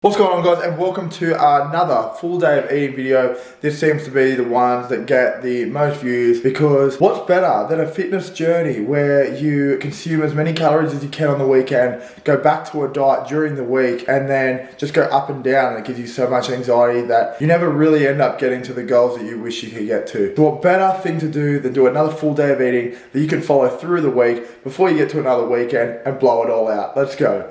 What's going on, guys, and welcome to another full day of eating video. This seems to be the ones that get the most views because what's better than a fitness journey where you consume as many calories as you can on the weekend, go back to a diet during the week, and then just go up and down, and it gives you so much anxiety that you never really end up getting to the goals that you wish you could get to. So what better thing to do than do another full day of eating that you can follow through the week before you get to another weekend and blow it all out. Let's go.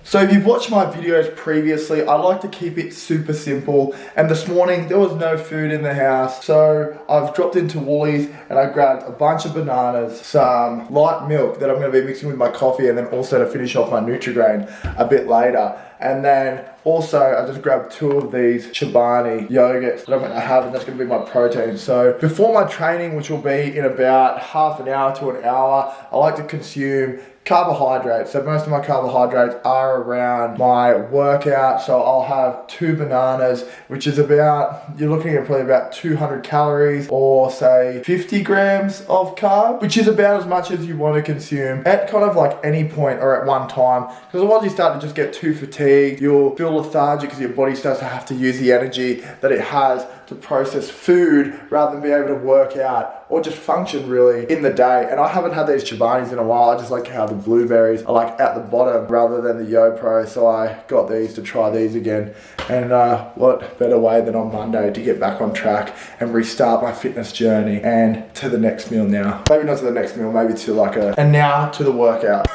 So if you've watched my videos previously, I like to keep it super simple, and this morning there was no food in the house, so I've dropped into Woolies and I grabbed a bunch of bananas, some light milk that I'm going to be mixing with my coffee, and then also to finish off my Nutri-Grain a bit later. And then also I just grabbed 2 of these Chobani yogurts that I'm going to have, and that's going to be my protein. So before my training, which will be in about half an hour to an hour, I like to consume carbohydrates. So most of my carbohydrates are around my workout. So I'll have 2 bananas, which is about, you're looking at probably about 200 calories or say 50 grams of carb, which is about as much as you want to consume at kind of like any point or at one time. Because otherwise you start to just get too fatigued. You'll feel lethargic because your body starts to have to use the energy that it has to process food rather than be able to work out or just function really in the day. And I haven't had these Chobanis in a while. I just like how the blueberries are like at the bottom rather than the YoPro, so I got these to try these again. And what better way than on Monday to get back on track and restart my fitness journey and to the next meal now. Maybe not to the next meal, maybe to like and now to the workout.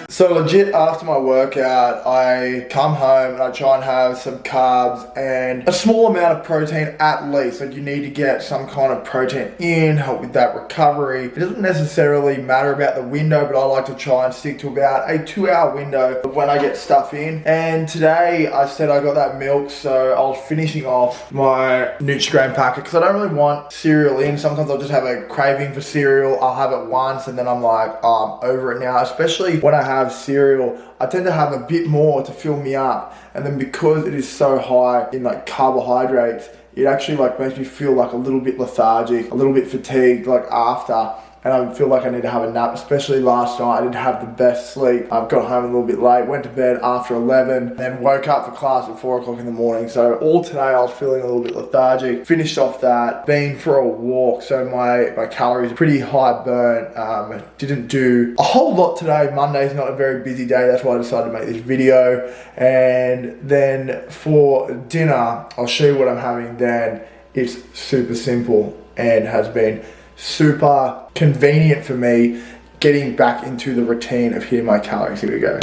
So legit after my workout, I come home and I try and have some carbs and a small amount of protein at least. Like you need to get some kind of protein in, help with that recovery. It doesn't necessarily matter about the window, but I like to try and stick to about a 2-hour window of when I get stuff in. And today I said I got that milk, so I was finishing off my Nutri-Grain packet because I don't really want cereal in. Sometimes I'll just have a craving for cereal. I'll have it once and then I'm like, oh, I'm over it now. Especially when I have cereal, I tend to have a bit more to fill me up, and then because it is so high in like carbohydrates, it actually like makes me feel like a little bit lethargic, a little bit fatigued like after, and I feel like I need to have a nap. Especially last night, I didn't have the best sleep. I got home a little bit late, went to bed after 11, then woke up for class at 4 o'clock in the morning. So all today I was feeling a little bit lethargic. Finished off that, been for a walk, so my calories are pretty high burn. Didn't do a whole lot today. Monday's not a very busy day, that's why I decided to make this video. And then for dinner, I'll show you what I'm having then. It's super simple and has been super convenient for me getting back into the routine of hitting my calories. Here we go.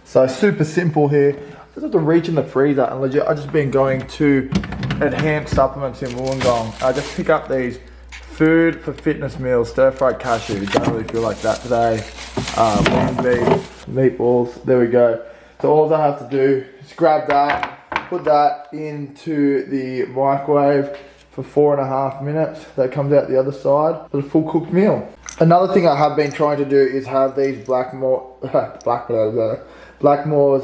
So super simple here. I just have to reach in the freezer and legit, I've just been going to Enhanced Supplements in Wollongong. I just pick up these food for fitness meals, stir-fried cashew. Don't really feel like that today. Lean beef, meatballs, there we go. So all I have to do is grab that, put that into the microwave for 4.5 minutes. That comes out the other side for a full cooked meal. Another thing I have been trying to do is have these Blackmore's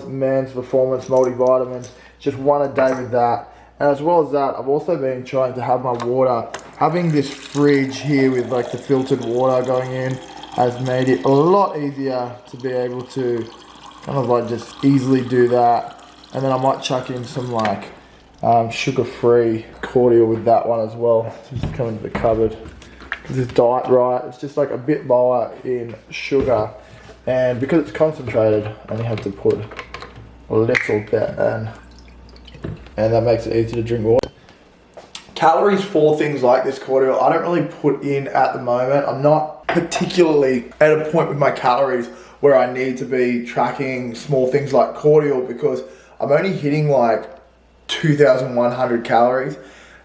Men's Performance multivitamins, just one a day with that. And as well as that, I've also been trying to have my water. Having this fridge here with like the filtered water going in has made it a lot easier to be able to kind of like just easily do that. And then I might chuck in some like sugar-free cordial with that one as well. So just come into the cupboard. This Diet Right, it's just like a bit lower in sugar, and because it's concentrated, I only have to put a little bit in, and that makes it easy to drink water. Calories for things like this cordial, I don't really put in at the moment. I'm not particularly at a point with my calories where I need to be tracking small things like cordial, because I'm only hitting like 2,100 calories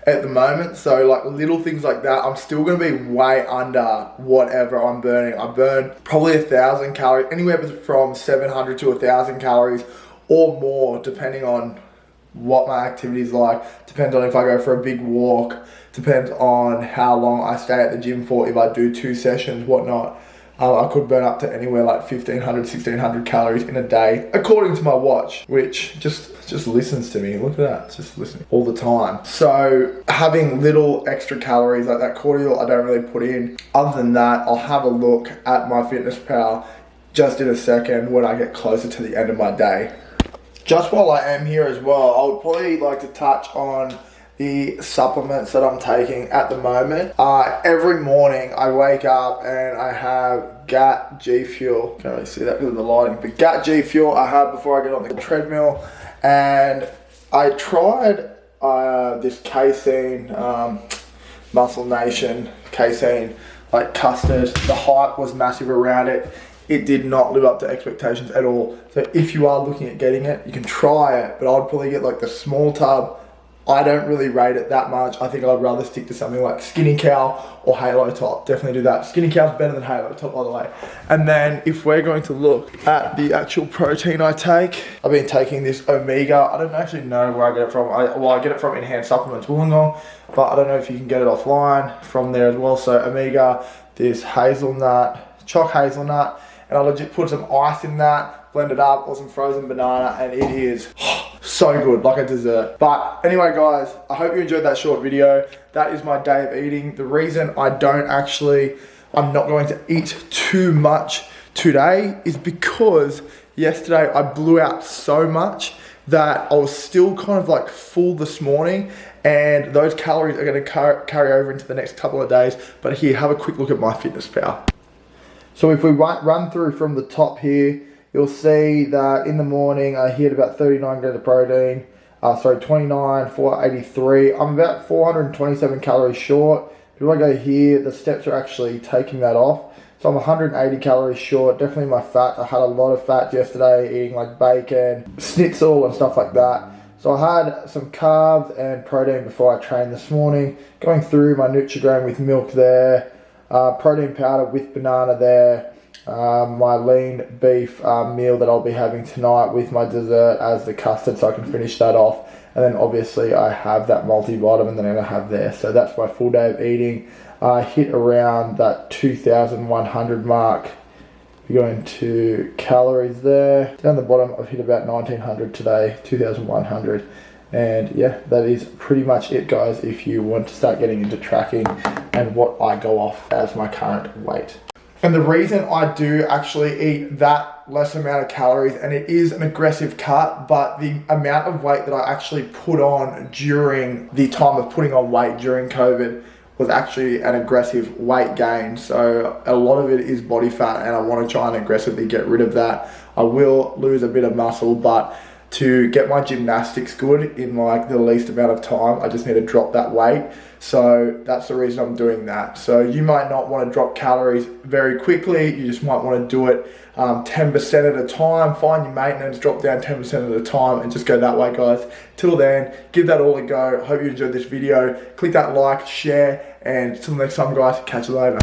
at the moment. So like little things like that, I'm still going to be way under whatever I'm burning. I burn probably 1,000 calories, anywhere from 700 to 1,000 calories or more, depending on what my activity is like. Depends on if I go for a big walk, depends on how long I stay at the gym for, if I do 2 sessions, whatnot. I could burn up to anywhere like 1,500, 1,600 calories in a day, according to my watch, which just listens to me. Look at that, it's just listening all the time. So having little extra calories like that cordial, I don't really put in. Other than that, I'll have a look at MyFitnessPal just in a second when I get closer to the end of my day. Just while I am here as well, I would probably like to touch on the supplements that I'm taking at the moment. Every morning I wake up and I have GAT G Fuel. Can't really see that because of the lighting, but GAT G Fuel I have before I get on the treadmill. And I tried this casein, Muscle Nation casein, like Custard. The hype was massive around it. It did not live up to expectations at all. So if you are looking at getting it, you can try it, but I'd probably get like the small tub. I don't really rate it that much. I think I'd rather stick to something like Skinny Cow or Halo Top. Definitely do that. Skinny Cow's better than Halo Top, by the way. And then if we're going to look at the actual protein I take, I've been taking this Omega. I don't actually know where I get it from. I get it from Enhanced Supplements Wollongong, but I don't know if you can get it offline from there as well. So Omega, this hazelnut, choc hazelnut, and I legit put some ice in that, blend it up, or some frozen banana, and it is so good, like a dessert. But anyway guys, I hope you enjoyed that short video. That is my day of eating. The reason I'm not going to eat too much today is because yesterday I blew out so much that I was still kind of like full this morning, and those calories are going to carry over into the next couple of days. But here, have a quick look at MyFitnessPal. So if we run through from the top here, you'll see that in the morning I hit about 39 grams of protein, 29, 483. I'm about 427 calories short. If I go here, the steps are actually taking that off. So I'm 180 calories short. Definitely my fat. I had a lot of fat yesterday, eating like bacon, schnitzel and stuff like that. So I had some carbs and protein before I trained this morning. Going through my Nutrigrain with milk there. Protein powder with banana there. My lean beef meal that I'll be having tonight with my dessert as the custard, so I can finish that off. And then obviously I have that multivitamin that I'm going to have there. So that's my full day of eating. I hit around that 2,100 mark. If you go into calories there, down the bottom I've hit about 1,900 today, 2,100. And yeah, that is pretty much it guys, if you want to start getting into tracking and what I go off as my current weight. And the reason I do actually eat that less amount of calories, and it is an aggressive cut, but the amount of weight that I actually put on during the time of putting on weight during COVID was actually an aggressive weight gain. So a lot of it is body fat, and I want to try and aggressively get rid of that. I will lose a bit of muscle, but to get my gymnastics good in like the least amount of time, I just need to drop that weight. So that's the reason I'm doing that. So you might not want to drop calories very quickly. You just might want to do it 10% at a time. Find your maintenance, drop down 10% at a time, and just go that way, guys. Till then, give that all a go. Hope you enjoyed this video. Click that like, share, and till next time, guys, catch you later.